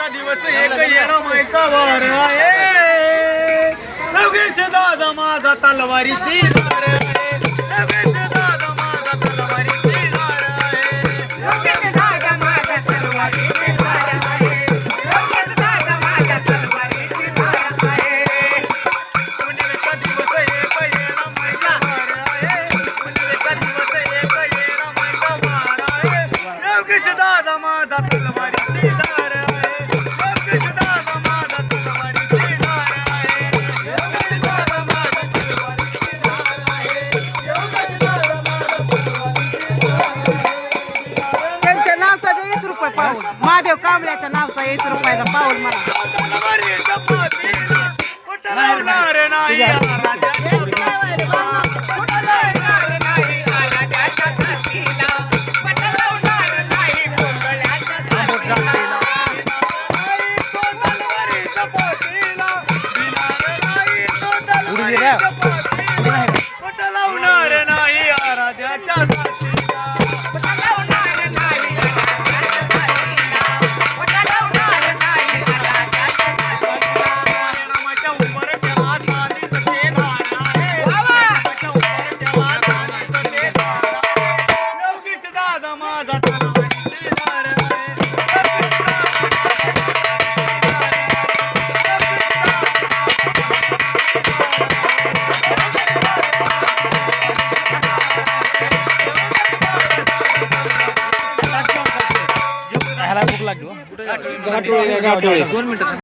पुण्याचा दिवस एक येणं मायका वार आहे योगेश दादा माझा तलवारीची धार आहे योगेश दादा माझा तलवारीची धार आहे योगेश दादा माझा तलवारीची धार आहे योगेश दादा माझा तलवारीची धार आहे पुण्याचा दिवस एक येणं मायका वार आहे पुण्याचा दिवस एक येणं मायका वार आहे योगेश दादा माझा तलवारीची धार आहे योगेश दादा माझा तलवारीची धार आहे योगेश दादा माझा तलवारीची धार आहे योगेश दादा माझा तलवारीची त्यांच्या नावचा 20 रुपये पाऊल महादेव कांबळ्याच्या नावचा 20 रुपयाचा पाऊल मला तलवारीच्या पाठीला कुठं लावणार नाही आराध्या कुठं लावणार नाही आराध्याच्या साथीला नामाच्या उपर ठेवा चांदीचं ते दार आहे नामाच्या उपर ठेवा चांदीचं ते दार आहे योगेश दादा माझा तलवारीची धार आहे ह्याला भूक लागली हो.